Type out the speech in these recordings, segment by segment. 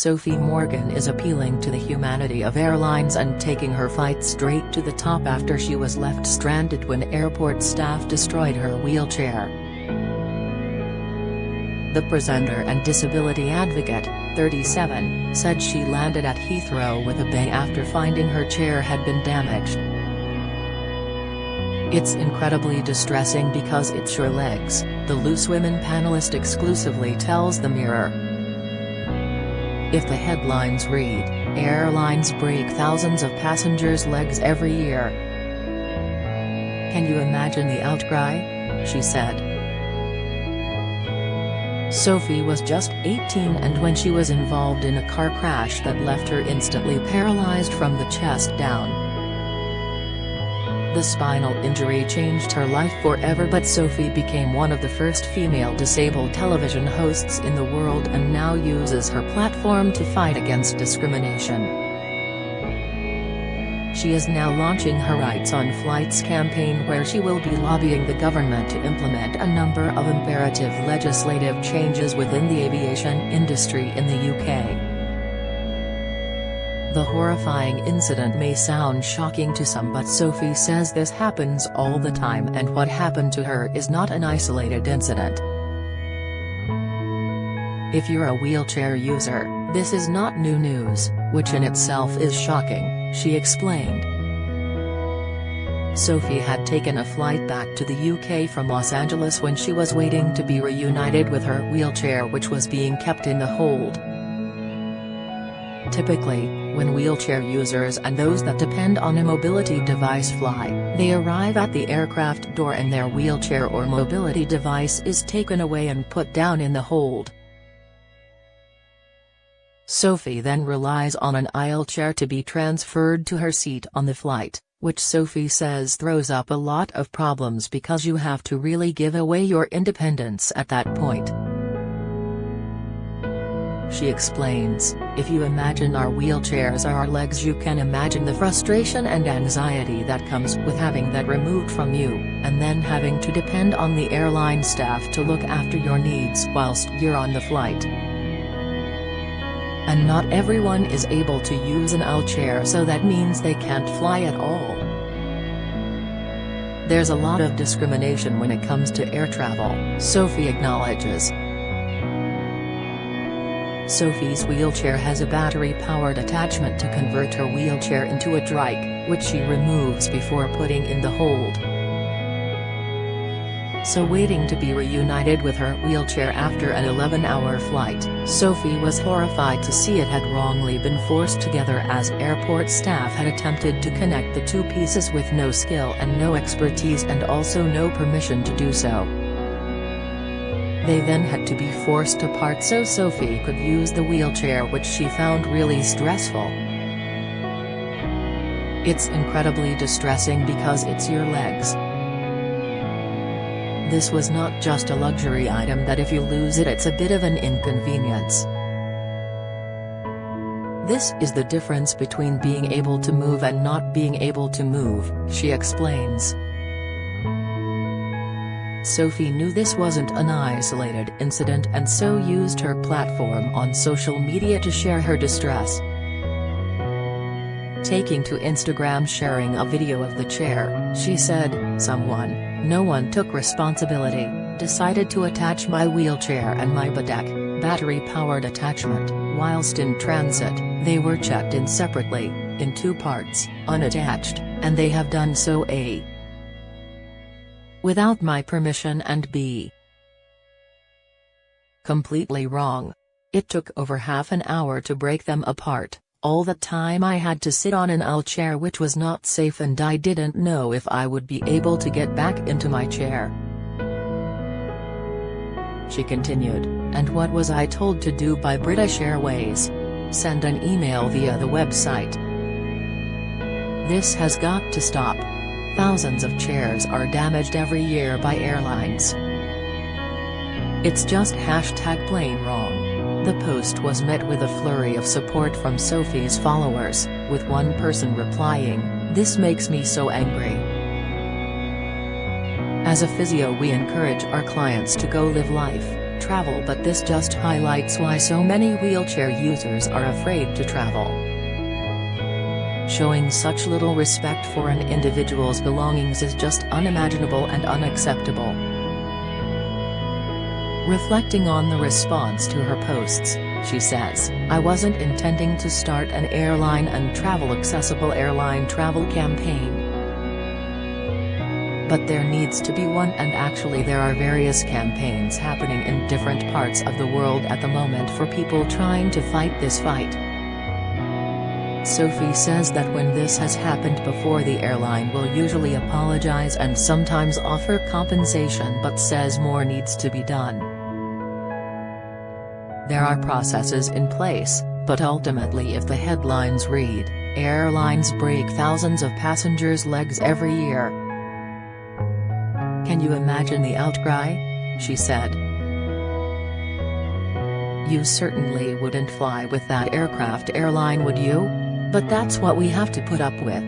Sophie Morgan is appealing to the humanity of airlines and taking her fight straight to the top after she was left stranded when airport staff destroyed her wheelchair. The presenter and disability advocate, 37, said she landed at Heathrow with a bang after finding her chair had been damaged. "It's incredibly distressing because it's your legs," the Loose Women panelist exclusively tells the Mirror. If the headlines read, "Airlines break thousands of passengers' legs every year," can you imagine the outcry? She said. Sophie was just 18 and when she was involved in a car crash that left her instantly paralyzed from the chest down. The spinal injury changed her life forever, but Sophie became one of the first female disabled television hosts in the world and now uses her platform to fight against discrimination. She is now launching her Rights on Flights campaign, where she will be lobbying the government to implement a number of imperative legislative changes within the aviation industry in the UK. The horrifying incident may sound shocking to some, but Sophie says this happens all the time and what happened to her is not an isolated incident. "If you're a wheelchair user, this is not new news, which in itself is shocking," she explained. Sophie had taken a flight back to the UK from Los Angeles when she was waiting to be reunited with her wheelchair, which was being kept in the hold. Typically, when wheelchair users and those that depend on a mobility device fly, they arrive at the aircraft door and their wheelchair or mobility device is taken away and put down in the hold. Sophie then relies on an aisle chair to be transferred to her seat on the flight, which Sophie says throws up a lot of problems because you have to really give away your independence at that point. She explains, "If you imagine our wheelchairs are our legs, you can imagine the frustration and anxiety that comes with having that removed from you, and then having to depend on the airline staff to look after your needs whilst you're on the flight. And not everyone is able to use an aisle chair, so that means they can't fly at all. There's a lot of discrimination when it comes to air travel," Sophie acknowledges. Sophie's wheelchair has a battery-powered attachment to convert her wheelchair into a trike, which she removes before putting in the hold. So waiting to be reunited with her wheelchair after an 11-hour flight, Sophie was horrified to see it had wrongly been forced together as airport staff had attempted to connect the two pieces with no skill and no expertise and also no permission to do so. They then had to be forced apart so Sophie could use the wheelchair, which she found really stressful. "It's incredibly distressing because it's your legs. This was not just a luxury item that if you lose it it's a bit of an inconvenience. This is the difference between being able to move and not being able to move," she explains. Sophie knew this wasn't an isolated incident and so used her platform on social media to share her distress. Taking to Instagram sharing a video of the chair, she said, no one took responsibility, decided to attach my wheelchair and my BDAC, battery-powered attachment, whilst in transit. They were checked in separately, in two parts, unattached, and they have done so A. without my permission and B. completely wrong. It took over half an hour to break them apart. All the time I had to sit on an aisle chair which was not safe and I didn't know if I would be able to get back into my chair." She continued, "And what was I told to do by British Airways? Send an email via the website. This has got to stop. Thousands of chairs are damaged every year by airlines. It's just #plain wrong." The post was met with a flurry of support from Sophie's followers, with one person replying, "This makes me so angry. As a physio we encourage our clients to go live life," travel, but this just highlights why so many wheelchair users are afraid to travel. Showing such little respect for an individual's belongings is just unimaginable and unacceptable. Reflecting on the response to her posts, she says, "I wasn't intending to start an airline and travel accessible airline travel campaign. But there needs to be one, and actually there are various campaigns happening in different parts of the world at the moment for people trying to fight this fight." Sophie says that when this has happened before, the airline will usually apologize and sometimes offer compensation, but says more needs to be done. There are processes in place, but ultimately if the headlines read, "Airlines break thousands of passengers' legs every year." Can you imagine the outcry? She said. You certainly wouldn't fly with that airline, would you? But that's what we have to put up with.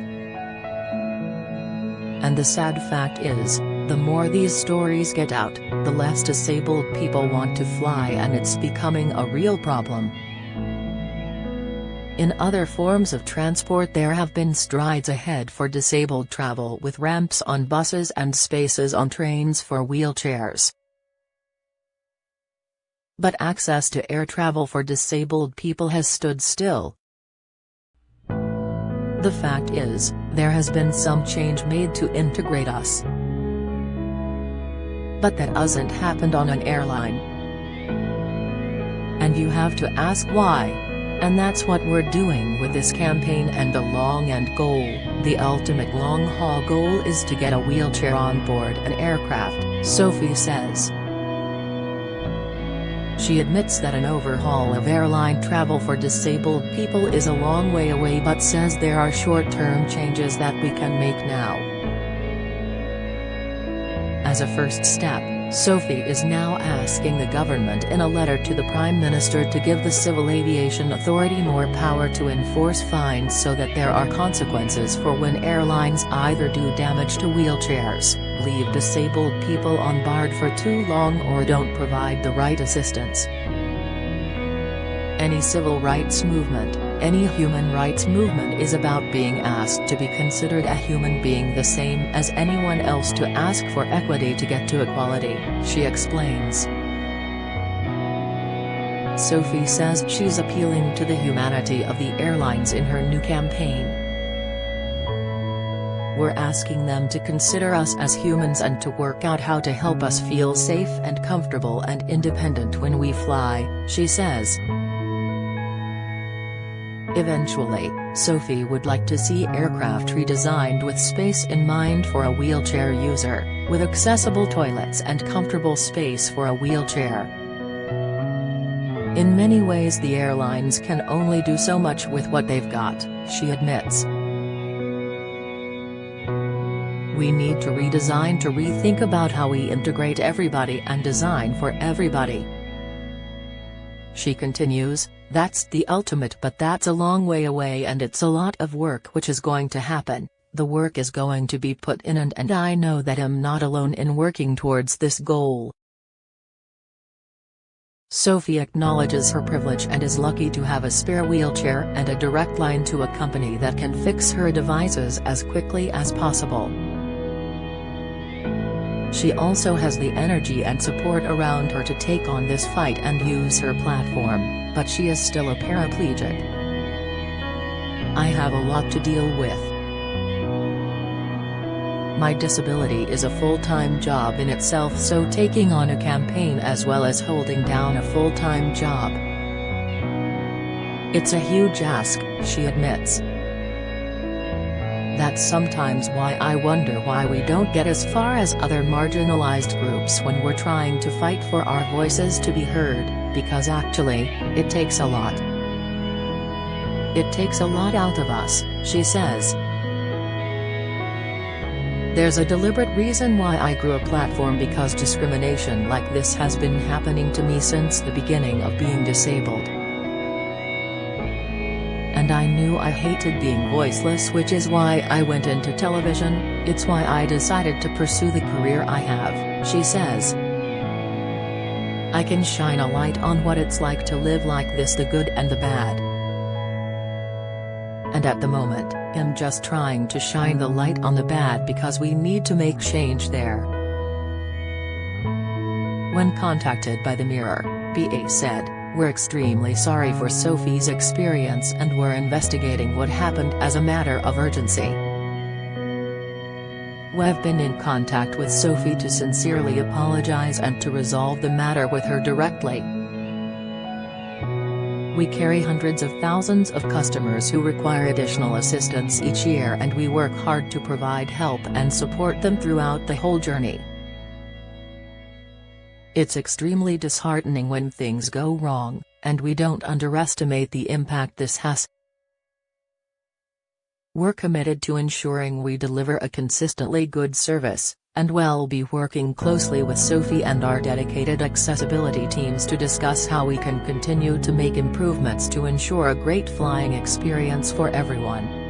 And the sad fact is, the more these stories get out, the less disabled people want to fly, and it's becoming a real problem. In other forms of transport there have been strides ahead for disabled travel, with ramps on buses and spaces on trains for wheelchairs. But access to air travel for disabled people has stood still. The fact is, there has been some change made to integrate us. But that hasn't happened on an airline. And you have to ask why. And that's what we're doing with this campaign, and the long-end goal, the ultimate long-haul goal, is to get a wheelchair on board an aircraft, Sophie says. She admits that an overhaul of airline travel for disabled people is a long way away, but says there are short-term changes that we can make now. As a first step, Sophie is now asking the government in a letter to the Prime Minister to give the Civil Aviation Authority more power to enforce fines so that there are consequences for when airlines either do damage to wheelchairs, leave disabled people on board for too long, or don't provide the right assistance. Any civil rights movement, any human rights movement is about being asked to be considered a human being the same as anyone else, to ask for equity to get to equality, she explains. Sophie says she's appealing to the humanity of the airlines in her new campaign. We're asking them to consider us as humans and to work out how to help us feel safe and comfortable and independent when we fly, she says. Eventually, Sophie would like to see aircraft redesigned with space in mind for a wheelchair user, with accessible toilets and comfortable space for a wheelchair. In many ways the airlines can only do so much with what they've got, she admits. We need to redesign, to rethink about how we integrate everybody and design for everybody. She continues, that's the ultimate, but that's a long way away and it's a lot of work which is going to happen. The work is going to be put in, and I know that I'm not alone in working towards this goal. Sophie acknowledges her privilege and is lucky to have a spare wheelchair and a direct line to a company that can fix her devices as quickly as possible. She also has the energy and support around her to take on this fight and use her platform, but she is still a paraplegic. I have a lot to deal with. My disability is a full-time job in itself, so taking on a campaign as well as holding down a full-time job. It's a huge ask, she admits. That's sometimes why I wonder why we don't get as far as other marginalized groups when we're trying to fight for our voices to be heard, because actually, it takes a lot. It takes a lot out of us, she says. There's a deliberate reason why I grew a platform, because discrimination like this has been happening to me since the beginning of being disabled. And I knew I hated being voiceless, which is why I went into television. It's why I decided to pursue the career I have, she says. I can shine a light on what it's like to live like this, the good and the bad. And at the moment, I'm just trying to shine the light on the bad because we need to make change there." When contacted by the Mirror, BA said, "We're extremely sorry for Sophie's experience and we're investigating what happened as a matter of urgency. We've been in contact with Sophie to sincerely apologize and to resolve the matter with her directly. We carry hundreds of thousands of customers who require additional assistance each year, and we work hard to provide help and support them throughout the whole journey. It's extremely disheartening when things go wrong, and we don't underestimate the impact this has. We're committed to ensuring we deliver a consistently good service, and we'll be working closely with Sophie and our dedicated accessibility teams to discuss how we can continue to make improvements to ensure a great flying experience for everyone."